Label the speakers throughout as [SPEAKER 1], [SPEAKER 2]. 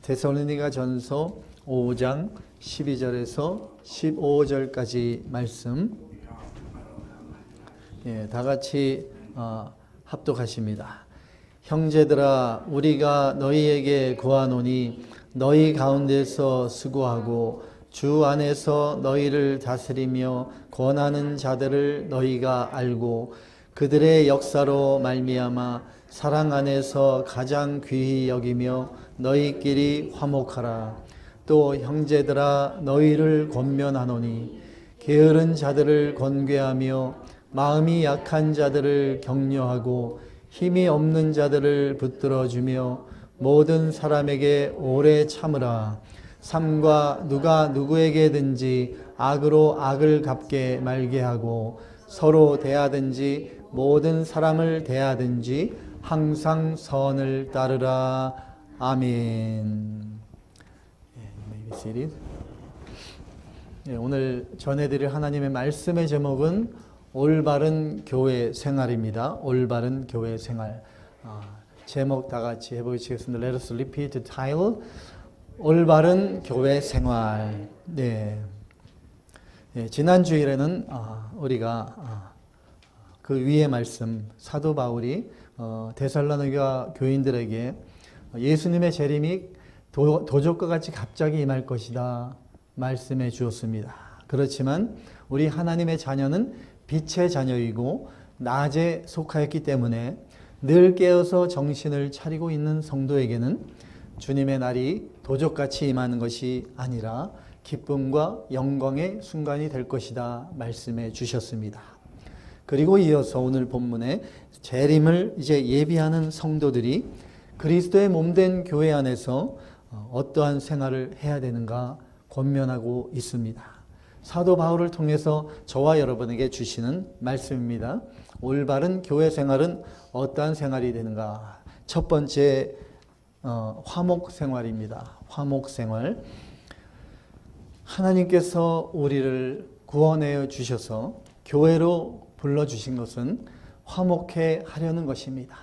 [SPEAKER 1] 데살로니가전서 5장 12절에서 15절까지 말씀 다 같이 합독하십니다. 형제들아 우리가 너희에게 구하노니 너희 가운데서 수고하고 주 안에서 너희를 다스리며 권하는 자들을 너희가 알고 그들의 역사로 말미암아 사랑 안에서 가장 귀히 여기며 너희끼리 화목하라. 또 형제들아 너희를 권면하노니 게으른 자들을 권괴하며 마음이 약한 자들을 격려하고 힘이 없는 자들을 붙들어주며 모든 사람에게 오래 참으라. 삼가 누가 누구에게든지 악으로 악을 갚게 말게 하고 서로 대하든지 모든 사람을 대하든지 항상 선을 따르라. 아멘. 오늘 전해드릴 하나님의 말씀의 제목은 올바른 교회 생활입니다. 올바른 교회 생활. 제목 다 같이 해보시겠습니다. Let us repeat the title. 올바른 교회 생활. 지난 주일에는 우리가 그 위의 말씀 사도 바울이 데살로니가 교인들에게 예수님의 재림이 도적과 같이 갑자기 임할 것이다 말씀해 주었습니다. 그렇지만 우리 하나님의 자녀는 빛의 자녀이고 낮에 속하였기 때문에 늘 깨어서 정신을 차리고 있는 성도에게는 주님의 날이 도적같이 임하는 것이 아니라 기쁨과 영광의 순간이 될 것이다 말씀해 주셨습니다. 그리고 이어서 오늘 본문에 재림을 이제 예비하는 성도들이 그리스도의 몸된 교회 안에서 어떠한 생활을 해야 되는가 권면하고 있습니다. 사도 바울을 통해서 저와 여러분에게 주시는 말씀입니다. 올바른 교회 생활은 어떠한 생활이 되는가? 첫 번째 화목 생활입니다. 화목 생활. 하나님께서 우리를 구원해 주셔서 교회로 불러주신 것은 화목해 하려는 것입니다.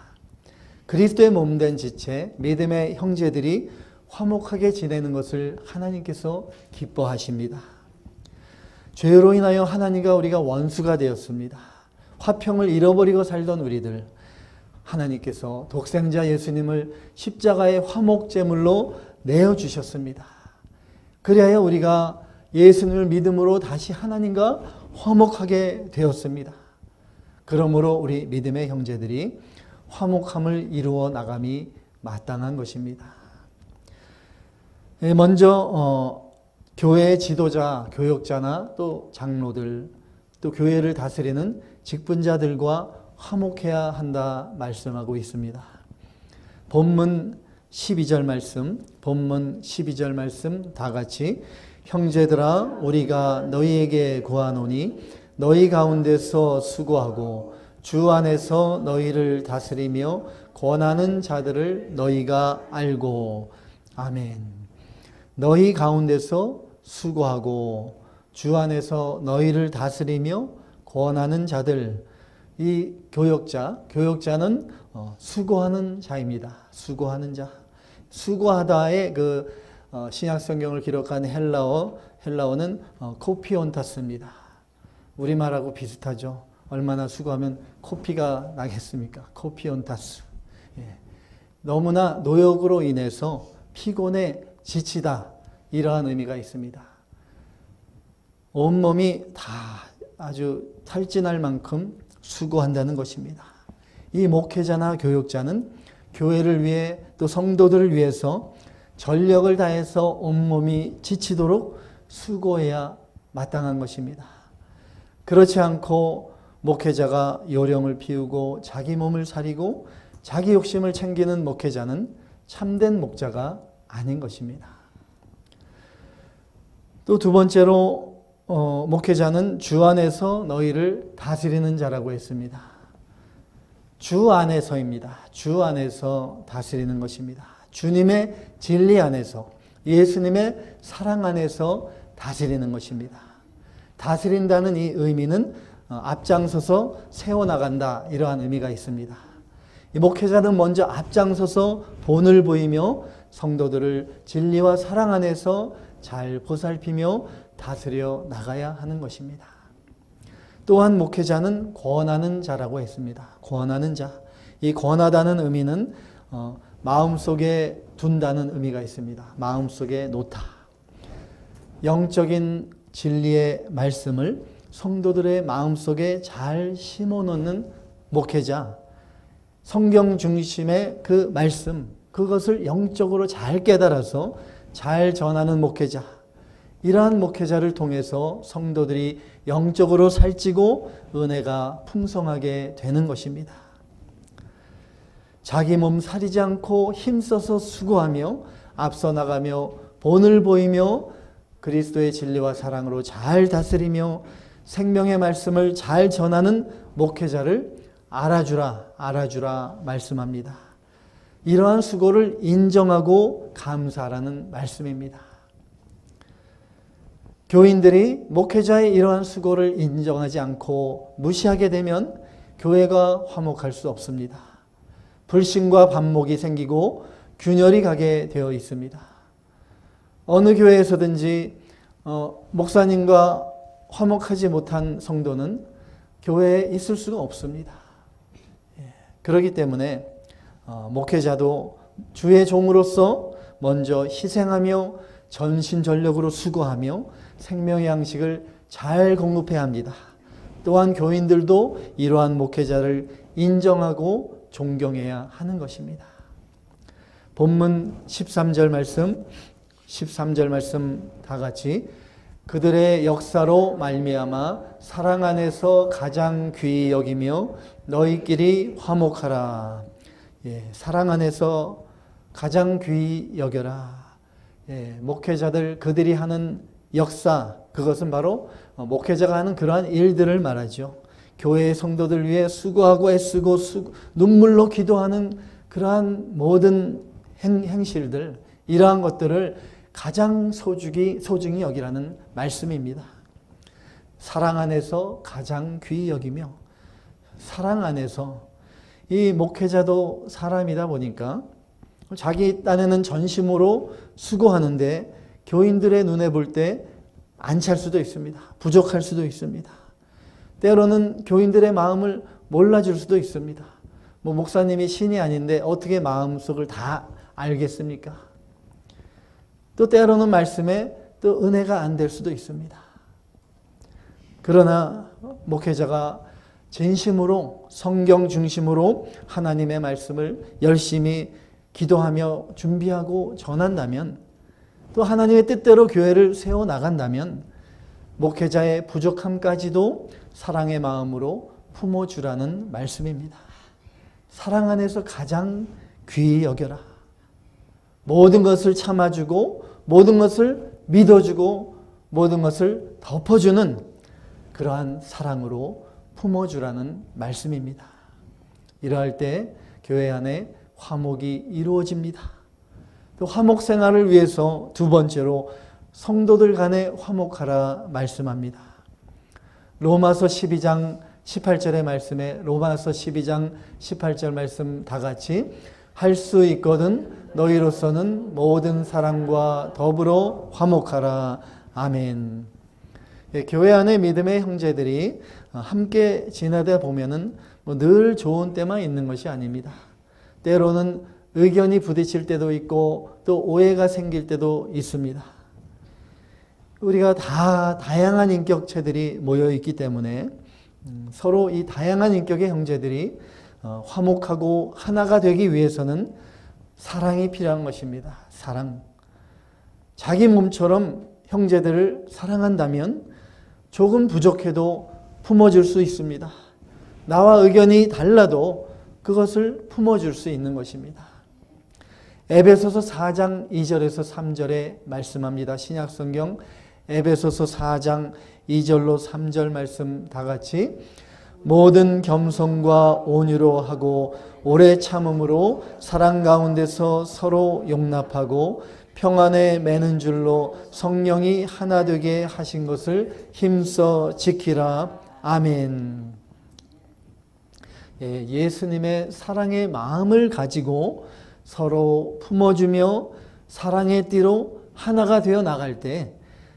[SPEAKER 1] 그리스도의 몸된 지체 믿음의 형제들이 화목하게 지내는 것을 하나님께서 기뻐하십니다. 죄로 인하여 하나님과 우리가 원수가 되었습니다. 화평을 잃어버리고 살던 우리들, 하나님께서 독생자 예수님을 십자가의 화목제물로 내어주셨습니다. 그리하여 우리가 예수님을 믿음으로 다시 하나님과 화목하게 되었습니다. 그러므로 우리 믿음의 형제들이 화목함을 이루어 나감이 마땅한 것입니다. 먼저 교회의 지도자, 교역자나 또 장로들, 또 교회를 다스리는 직분자들과 화목해야 한다 말씀하고 있습니다. 본문 12절 말씀 다 같이 형제들아 우리가 너희에게 구하노니 너희 가운데서 수고하고 주 안에서 너희를 다스리며 권하는 자들을 너희가 알고. 아멘. 너희 가운데서 수고하고 주 안에서 너희를 다스리며 권하는 자들. 이 교역자는 수고하는 자입니다. 수고하는 자. 수고하다의 그 신약 성경을 기록한 헬라어는 코피온타스입니다. 우리말하고 비슷하죠. 얼마나 수고하면 코피가 나겠습니까? 코피온타스. 너무나 노역으로 인해서 피곤해 지치다 이러한 의미가 있습니다. 온몸이 다 아주 탈진할 만큼 수고한다는 것입니다. 이 목회자나 교역자는 교회를 위해 또 성도들을 위해서 전력을 다해서 온몸이 지치도록 수고해야 마땅한 것입니다. 그렇지 않고 목회자가 요령을 피우고 자기 몸을 사리고 자기 욕심을 챙기는 목회자는 참된 목자가 아닌 것입니다. 또 두 번째로 목회자는 주 안에서 너희를 다스리는 자라고 했습니다. 주 안에서입니다. 주 안에서 다스리는 것입니다. 주님의 진리 안에서, 예수님의 사랑 안에서 다스리는 것입니다. 다스린다는 이 의미는 앞장서서 세워나간다 이러한 의미가 있습니다. 이 목회자는 먼저 앞장서서 본을 보이며 성도들을 진리와 사랑 안에서 잘 보살피며 다스려 나가야 하는 것입니다. 또한 목회자는 권하는 자라고 했습니다. 권하는 자. 이 권하다는 의미는 마음속에 둔다는 의미가 있습니다. 마음속에 놓다. 영적인 진리의 말씀을 성도들의 마음속에 잘 심어놓는 목회자, 성경 중심의 그 말씀, 그것을 영적으로 잘 깨달아서 잘 전하는 목회자, 이러한 목회자를 통해서 성도들이 영적으로 살찌고 은혜가 풍성하게 되는 것입니다. 자기 몸 사리지 않고 힘써서 수고하며 앞서 나가며 본을 보이며 그리스도의 진리와 사랑으로 잘 다스리며 생명의 말씀을 잘 전하는 목회자를 알아주라 말씀합니다. 이러한 수고를 인정하고 감사하라는 말씀입니다. 교인들이 목회자의 이러한 수고를 인정하지 않고 무시하게 되면 교회가 화목할 수 없습니다. 불신과 반목이 생기고 균열이 가게 되어 있습니다. 어느 교회에서든지 목사님과 화목하지 못한 성도는 교회에 있을 수가 없습니다. 그렇기 때문에 목회자도 주의 종으로서 먼저 희생하며 전신전력으로 수고하며 생명의 양식을 잘 공급해야 합니다. 또한 교인들도 이러한 목회자를 인정하고 존경해야 하는 것입니다. 본문 13절 말씀 다 같이 그들의 역사로 말미암아 사랑 안에서 가장 귀히 여기며 너희끼리 화목하라. 사랑 안에서 가장 귀히 여겨라. 목회자들 그들이 하는 역사, 그것은 바로 목회자가 하는 그러한 일들을 말하죠. 교회의 성도들 위해 수고하고 애쓰고 눈물로 기도하는 그러한 모든 행실들, 이러한 것들을 가장 소중히 여기라는 말씀입니다. 사랑 안에서 가장 귀히 여기며, 사랑 안에서, 이 목회자도 사람이다 보니까 자기 딴에는 전심으로 수고하는데 교인들의 눈에 볼 때 안 찰 수도 있습니다. 부족할 수도 있습니다. 때로는 교인들의 마음을 몰라줄 수도 있습니다. 목사님이 신이 아닌데 어떻게 마음속을 다 알겠습니까? 또 때로는 말씀에 또 은혜가 안 될 수도 있습니다. 그러나 목회자가 진심으로 성경 중심으로 하나님의 말씀을 열심히 기도하며 준비하고 전한다면, 또 하나님의 뜻대로 교회를 세워나간다면 목회자의 부족함까지도 사랑의 마음으로 품어주라는 말씀입니다. 사랑 안에서 가장 귀히 여겨라. 모든 것을 참아주고 모든 것을 믿어주고 모든 것을 덮어주는 그러한 사랑으로 품어주라는 말씀입니다. 이러할 때 교회 안에 화목이 이루어집니다. 또 화목 생활을 위해서 두 번째로 성도들 간에 화목하라 말씀합니다. 로마서 12장 18절의 말씀에 로마서 12장 18절 말씀 다 같이 할 수 있거든 너희로서는 모든 사람과 더불어 화목하라. 아멘. 교회 안에 믿음의 형제들이 함께 지내다 보면은 늘 좋은 때만 있는 것이 아닙니다. 때로는 의견이 부딪힐 때도 있고 또 오해가 생길 때도 있습니다. 우리가 다 다양한 인격체들이 모여 있기 때문에 서로 이 다양한 인격의 형제들이 화목하고 하나가 되기 위해서는 사랑이 필요한 것입니다. 사랑. 자기 몸처럼 형제들을 사랑한다면 조금 부족해도 품어줄 수 있습니다. 나와 의견이 달라도 그것을 품어줄 수 있는 것입니다. 에베소서 4장 2절에서 3절에 말씀합니다. 신약성경 에베소서 4장 2절로 3절 말씀 다 같이 모든 겸손과 온유로 하고 오래 참음으로 사랑 가운데서 서로 용납하고 평안에 매는 줄로 성령이 하나 되게 하신 것을 힘써 지키라. 아멘. 예수님의 사랑의 마음을 가지고 서로 품어주며 사랑의 띠로 하나가 되어 나갈 때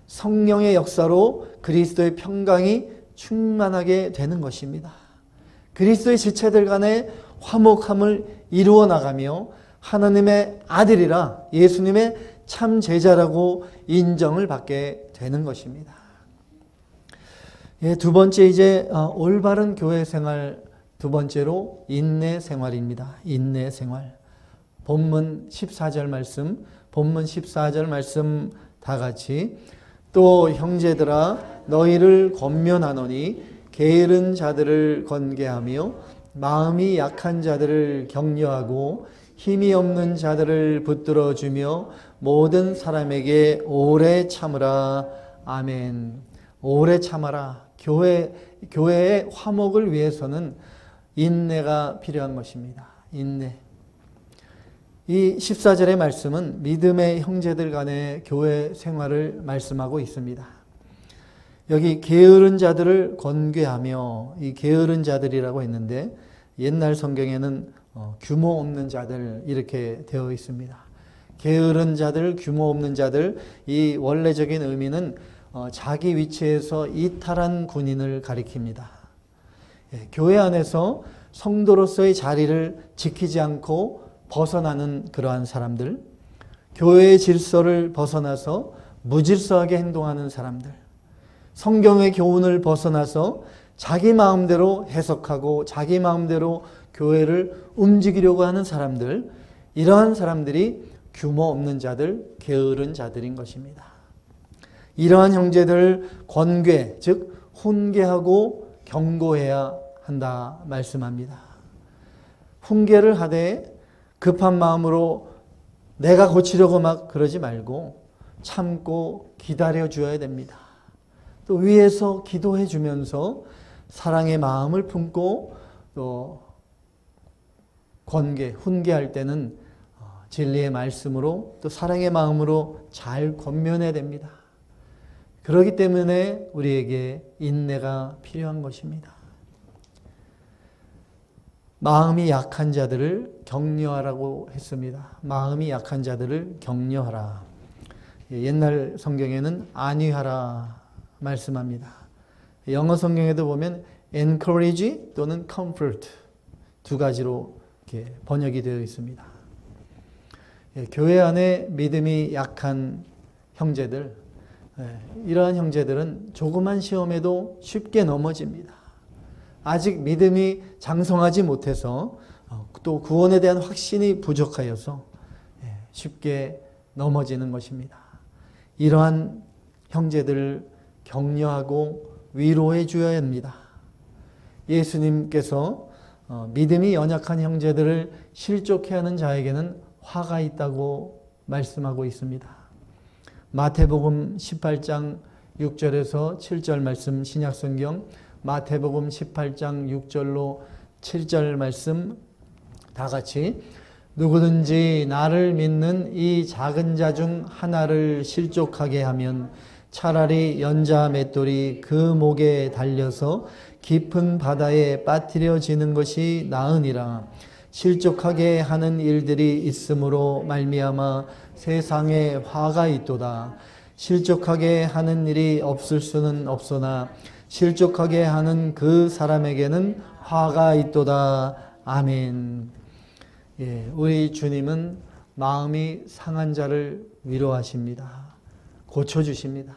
[SPEAKER 1] 성령의 역사로 그리스도의 평강이 충만하게 되는 것입니다. 그리스도의 지체들 간의 화목함을 이루어 나가며 하나님의 아들이라 예수님의 참 제자라고 인정을 받게 되는 것입니다. 두 번째 이제 올바른 교회 생활, 두 번째로 인내 생활입니다. 인내 생활. 본문 14절 말씀, 본문 14절 말씀 다 같이 또 형제들아 너희를 권면하노니 게으른 자들을 권계하며 마음이 약한 자들을 격려하고 힘이 없는 자들을 붙들어 주며 모든 사람에게 오래 참으라. 아멘. 오래 참아라. 교회의 화목을 위해서는 인내가 필요한 것입니다. 인내. 이 14절의 말씀은 믿음의 형제들 간의 교회 생활을 말씀하고 있습니다. 여기 게으른 자들을 권괴하며, 이 게으른 자들이라고 했는데 옛날 성경에는 규모 없는 자들 이렇게 되어 있습니다. 게으른 자들, 규모 없는 자들, 이 원래적인 의미는 자기 위치에서 이탈한 군인을 가리킵니다. 교회 안에서 성도로서의 자리를 지키지 않고 벗어나는 그러한 사람들, 교회의 질서를 벗어나서 무질서하게 행동하는 사람들, 성경의 교훈을 벗어나서 자기 마음대로 해석하고 자기 마음대로 교회를 움직이려고 하는 사람들, 이러한 사람들이 규모 없는 자들, 게으른 자들인 것입니다. 이러한 형제들을 권괴, 즉 훈계하고 경고해야 한다 말씀합니다. 훈계를 하되 급한 마음으로 내가 고치려고 막 그러지 말고 참고 기다려 주어야 됩니다. 또 위에서 기도해 주면서 사랑의 마음을 품고 또 권계, 훈계할 때는 진리의 말씀으로 또 사랑의 마음으로 잘 권면해야 됩니다. 그렇기 때문에 우리에게 인내가 필요한 것입니다. 마음이 약한 자들을 격려하라고 했습니다. 마음이 약한 자들을 격려하라. 옛날 성경에는 안위하라 말씀합니다. 영어 성경에도 보면 encourage 또는 comfort 두 가지로 이렇게 번역이 되어 있습니다. 교회 안에 믿음이 약한 형제들, 이러한 형제들은 조그만 시험에도 쉽게 넘어집니다. 아직 믿음이 장성하지 못해서 또 구원에 대한 확신이 부족하여서 쉽게 넘어지는 것입니다. 이러한 형제들을 격려하고 위로해 주어야 합니다. 예수님께서 믿음이 연약한 형제들을 실족해 하는 자에게는 화가 있다고 말씀하고 있습니다. 마태복음 18장 6절에서 7절 말씀 신약성경 마태복음 18장 6절로 7절 말씀 다 같이 누구든지 나를 믿는 이 작은 자 중 하나를 실족하게 하면 차라리 연자 맷돌이 그 목에 달려서 깊은 바다에 빠뜨려지는 것이 나으니라. 실족하게 하는 일들이 있으므로 말미암아 세상에 화가 있도다. 실족하게 하는 일이 없을 수는 없으나 실족하게 하는 그 사람에게는 화가 있도다. 아멘. 우리 주님은 마음이 상한 자를 위로하십니다. 고쳐주십니다.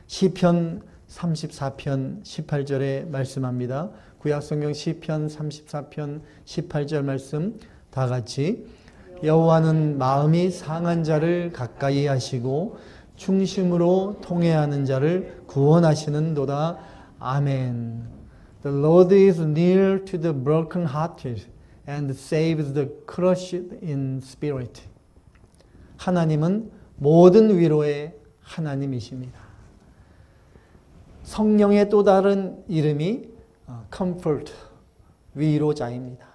[SPEAKER 1] 시편 34편 18절에 말씀합니다. 구약성경 시편 34편 18절 말씀 다 같이 여호와는 마음이 상한 자를 가까이 하시고 중심으로 통회하는 자를 구원하시는도다. 아멘. The Lord is near to the broken-hearted and saves the crushed in spirit. 하나님은 모든 위로의 하나님이십니다. 성령의 또 다른 이름이 comfort, 위로자입니다.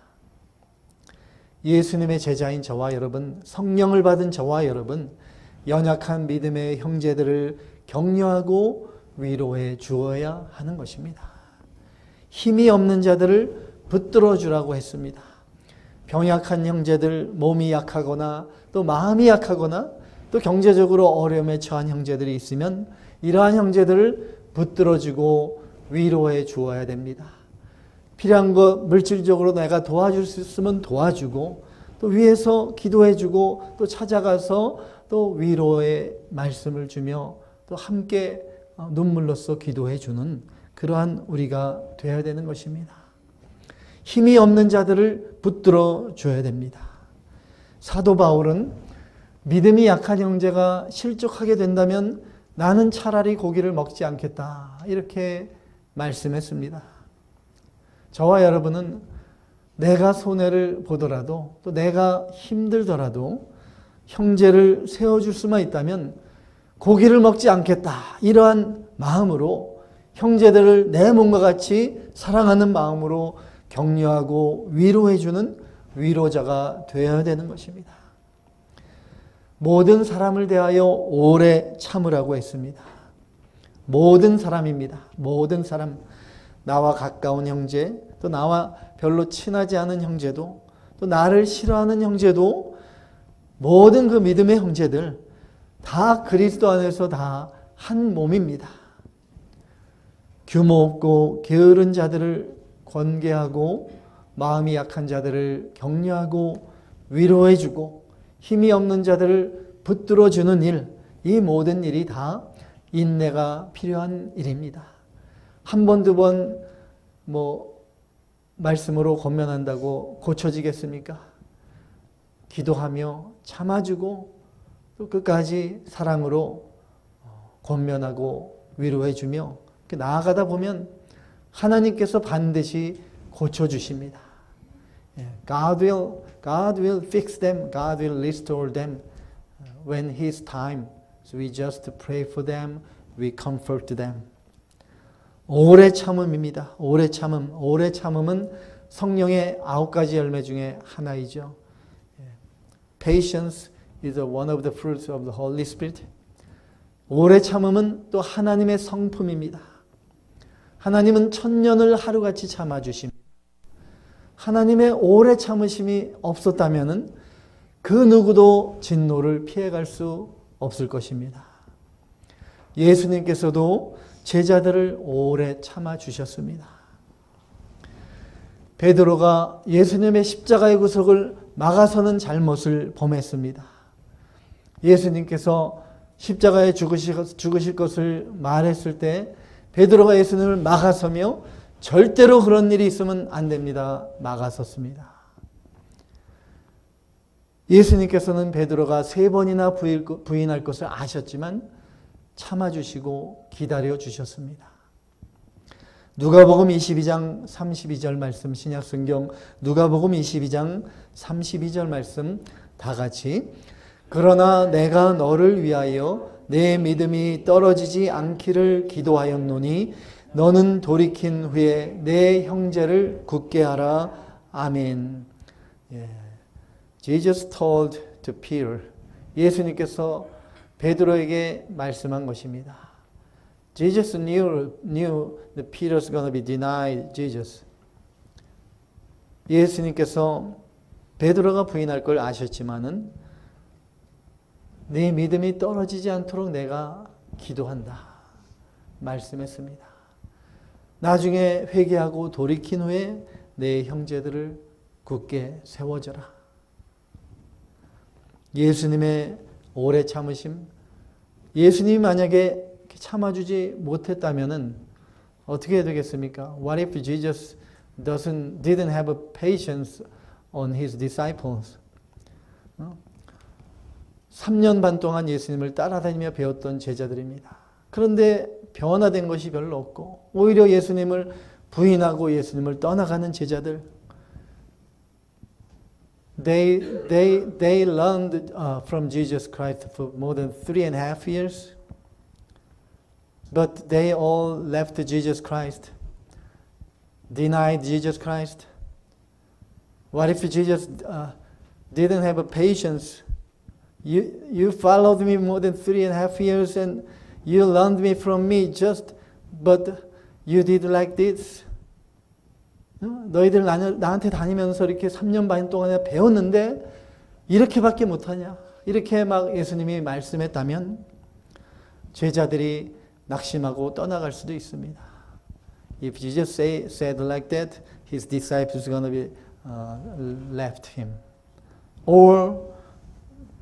[SPEAKER 1] 예수님의 제자인 저와 여러분, 성령을 받은 저와 여러분, 연약한 믿음의 형제들을 격려하고 위로해 주어야 하는 것입니다. 힘이 없는 자들을 붙들어 주라고 했습니다. 병약한 형제들, 몸이 약하거나 또 또 마음이 약하거나 또 경제적으로 어려움에 처한 형제들이 있으면 이러한 형제들을 붙들어주고 위로해 주어야 됩니다. 필요한 것 물질적으로 내가 도와줄 수 있으면 도와주고 또 위에서 기도해 주고 또 찾아가서 또 위로의 말씀을 주며 또 함께 눈물로써 기도해 주는 그러한 우리가 되어야 되는 것입니다. 힘이 없는 자들을 붙들어 줘야 됩니다. 사도 바울은 믿음이 약한 형제가 실족하게 된다면 나는 차라리 고기를 먹지 않겠다 이렇게 말씀했습니다. 저와 여러분은 내가 손해를 보더라도 또 내가 힘들더라도 형제를 세워줄 수만 있다면 고기를 먹지 않겠다 이러한 마음으로 형제들을 내 몸과 같이 사랑하는 마음으로 격려하고 위로해주는 위로자가 되어야 되는 것입니다. 모든 사람을 대하여 오래 참으라고 했습니다. 모든 사람입니다. 모든 사람, 나와 가까운 형제, 또 나와 별로 친하지 않은 형제도, 또 나를 싫어하는 형제도, 모든 그 믿음의 형제들 다 그리스도 안에서 다 한 몸입니다. 규모 없고 게으른 자들을 권계하고 마음이 약한 자들을 격려하고 위로해주고 힘이 없는 자들을 붙들어주는 일, 이 모든 일이 다 인내가 필요한 일입니다. 한 번, 두 번 말씀으로 권면한다고 고쳐지겠습니까? 기도하며 참아주고 또 끝까지 사랑으로 권면하고 위로해주며 나아가다 보면 하나님께서 반드시 고쳐주십니다. God will fix them. God will restore them when His time. So we just pray for them. We comfort them. 오래 참음입니다. 오래 참음. 오래 참음은 성령의 9가지 열매 중에 하나이죠. Patience is one of the fruits of the Holy Spirit. 오래 참음은 또 하나님의 성품입니다. 하나님은 천년을 하루같이 참아주십니다. 하나님의 오래 참으심이 없었다면 그 누구도 진노를 피해갈 수 없을 것입니다. 예수님께서도 제자들을 오래 참아주셨습니다. 베드로가 예수님의 십자가의 구속을 막아서는 잘못을 범했습니다. 예수님께서 십자가에 죽으실 것을 말했을 때 베드로가 예수님을 막아서며 절대로 그런 일이 있으면 안 됩니다. 막아섰습니다. 예수님께서는 베드로가 3번이나 부인할 것을 아셨지만 참아주시고 기다려주셨습니다. 누가복음 22장 32절 말씀, 신약성경 누가복음 22장 32절 말씀 다 같이, 그러나 내가 너를 위하여 내 믿음이 떨어지지 않기를 기도하였노니 너는 돌이킨 후에 내 형제를 굳게 하라. 아멘. Jesus told to Peter. 예수님께서 베드로에게 말씀한 것입니다. Jesus knew that Peter's going to be denied Jesus. 예수님께서 베드로가 부인할 걸 아셨지만은 네 믿음이 떨어지지 않도록 내가 기도한다 말씀했습니다. 나중에 회개하고 돌이킨 후에 내 형제들을 굳게 세워져라. 예수님의 오래 참으심, 예수님이 만약에 참아주지 못했다면 어떻게 되겠습니까? What if Jesus didn't have patience on his disciples? 3년 반 동안 예수님을 따라다니며 배웠던 제자들입니다. 그런데 변화된 것이 별로 없고 오히려 예수님을 부인하고 예수님을 떠나가는 제자들, They learned from Jesus Christ for more than 3.5 years. But they all left Jesus Christ, denied Jesus Christ. What if Jesus didn't have a patience? You followed me more than 3.5 years and you learned me from me but you did like this. 너희들 나한테 다니면서 이렇게 3년 반 동안에 배웠는데 이렇게밖에 못하냐? 이렇게 막 예수님이 말씀했다면 제자들이 낙심하고 떠나갈 수도 있습니다. If Jesus said like that, his disciples are going to be left him. Or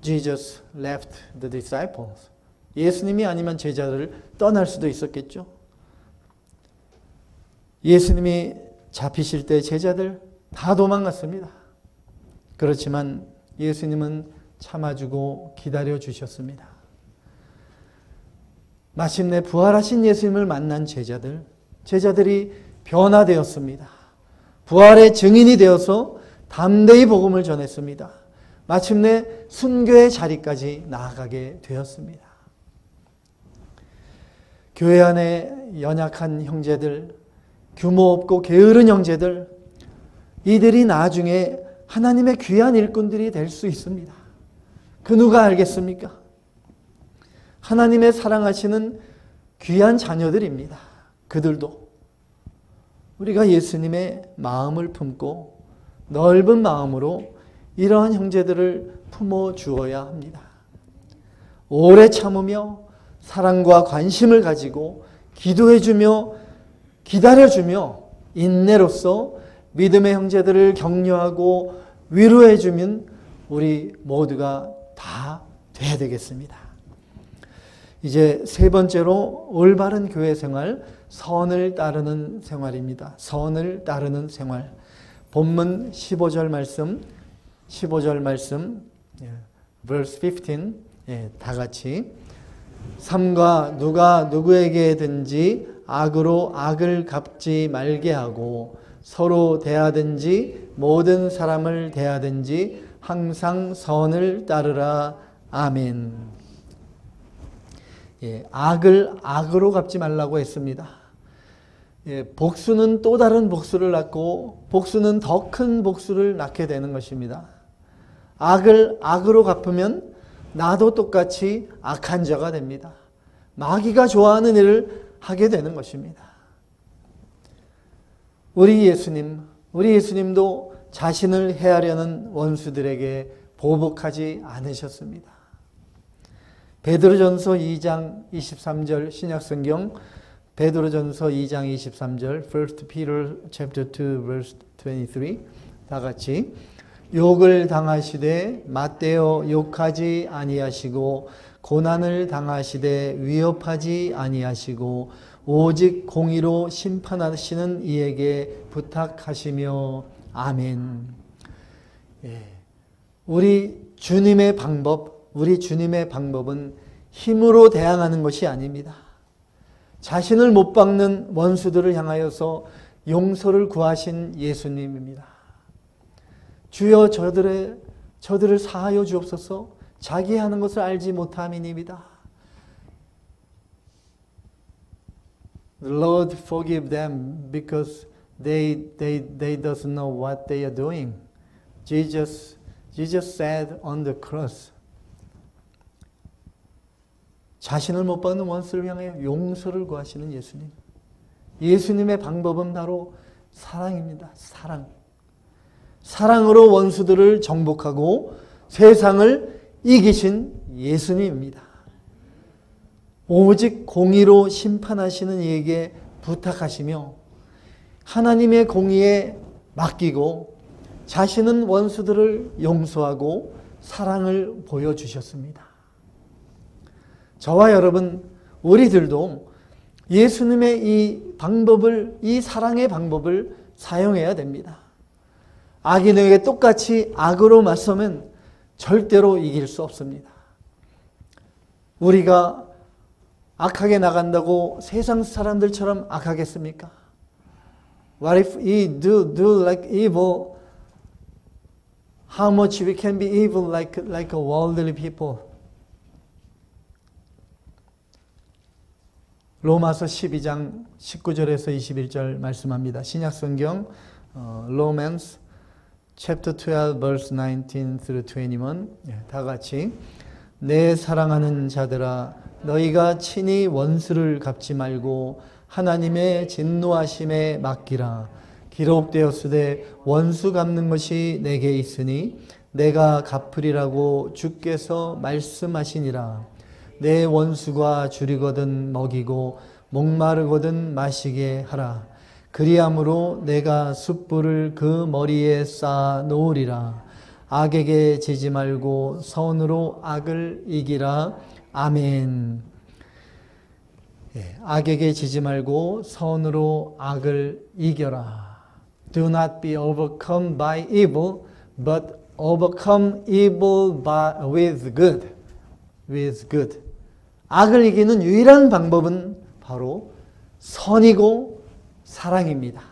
[SPEAKER 1] Jesus left the disciples. 예수님이 아니면 제자들을 떠날 수도 있었겠죠. 예수님이 잡히실 때 제자들 다 도망갔습니다. 그렇지만 예수님은 참아주고 기다려 주셨습니다. 마침내 부활하신 예수님을 만난 제자들이 변화되었습니다. 부활의 증인이 되어서 담대히 복음을 전했습니다. 마침내 순교의 자리까지 나아가게 되었습니다. 교회 안에 연약한 형제들, 규모 없고 게으른 형제들, 이들이 나중에 하나님의 귀한 일꾼들이 될 수 있습니다. 그 누가 알겠습니까? 하나님의 사랑하시는 귀한 자녀들입니다. 그들도 우리가 예수님의 마음을 품고 넓은 마음으로 이러한 형제들을 품어 주어야 합니다. 오래 참으며 사랑과 관심을 가지고 기도해주며 기다려주며 인내로써 믿음의 형제들을 격려하고 위로해주면 우리 모두가 다 돼야 되겠습니다. 이제 세 번째로 올바른 교회 생활, 선을 따르는 생활입니다. 선을 따르는 생활. 본문 15절 말씀, verse 15, 다 같이. 삼가 누가 누구에게든지 악으로 악을 갚지 말게 하고 서로 대하든지 모든 사람을 대하든지 항상 선을 따르라. 아멘. 악을 악으로 갚지 말라고 했습니다. 복수는 또 다른 복수를 낳고 복수는 더 큰 복수를 낳게 되는 것입니다. 악을 악으로 갚으면 나도 똑같이 악한 자가 됩니다. 마귀가 좋아하는 일을 하게 되는 것입니다. 우리 예수님도 자신을 해하려는 원수들에게 보복하지 않으셨습니다. 베드로전서 2장 23절 신약성경 베드로전서 2장 23절 1 Peter chapter 2 verse 23 다 같이 욕을 당하시되 맞대어 욕하지 아니하시고 고난을 당하시되 위협하지 아니하시고 오직 공의로 심판하시는 이에게 부탁하시며 아멘. 우리 주님의 방법은 힘으로 대항하는 것이 아닙니다. 자신을 못 박는 원수들을 향하여서 용서를 구하신 예수님입니다. 주여 저들을 사하여 주옵소서. 자기 하는 것을 알지 못함이니이다. Lord, forgive them because they doesn't know what they are doing. Jesus said on the cross. 자신을 못 받는 원수를 향해 용서를 구하시는 예수님. 예수님의 방법은 바로 사랑입니다. 사랑으로 원수들을 정복하고 세상을 이기신 예수님입니다. 오직 공의로 심판하시는 이에게 부탁하시며 하나님의 공의에 맡기고 자신은 원수들을 용서하고 사랑을 보여주셨습니다. 저와 여러분, 우리들도 예수님의 이 사랑의 방법을 사용해야 됩니다. 악인에게 똑같이 악으로 맞서면 절대로 이길 수 없습니다. 우리가 악하게 나간다고 세상 사람들처럼 악하겠습니까? What if we do like evil? How much we can be evil like a worldly people? 로마서 12장 19절에서 21절 말씀합니다. 신약성경 Romans chapter 12 verse 19 through 21 다 같이 내 사랑하는 자들아 너희가 친히 원수를 갚지 말고 하나님의 진노하심에 맡기라. 기록되었으되 원수 갚는 것이 내게 있으니 내가 갚으리라고 주께서 말씀하시니라. 내 원수가 줄이거든 먹이고 목마르거든 마시게 하라. 그리함으로 내가 숯불을 그 머리에 쌓아 놓으리라. 악에게 지지 말고 선으로 악을 이기라. 아멘. 악에게 지지 말고 선으로 악을 이겨라. Do not be overcome by evil, but overcome evil with good. With good. 악을 이기는 유일한 방법은 바로 선이고 사랑입니다.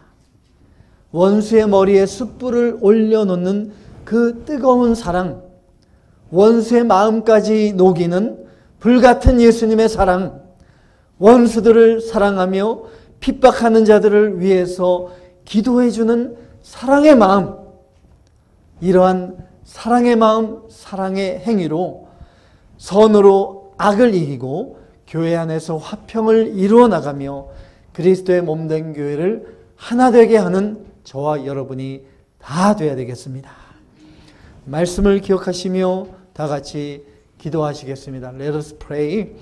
[SPEAKER 1] 원수의 머리에 숯불을 올려놓는 그 뜨거운 사랑, 원수의 마음까지 녹이는 불같은 예수님의 사랑, 원수들을 사랑하며 핍박하는 자들을 위해서 기도해주는 사랑의 마음, 이러한 사랑의 마음, 사랑의 행위로 선으로 악을 이기고 교회 안에서 화평을 이루어 나가며 그리스도의 몸된 교회를 하나 되게 하는 저와 여러분이 다 되어야 되겠습니다. 말씀을 기억하시며 다 같이 기도하시겠습니다. Let us pray.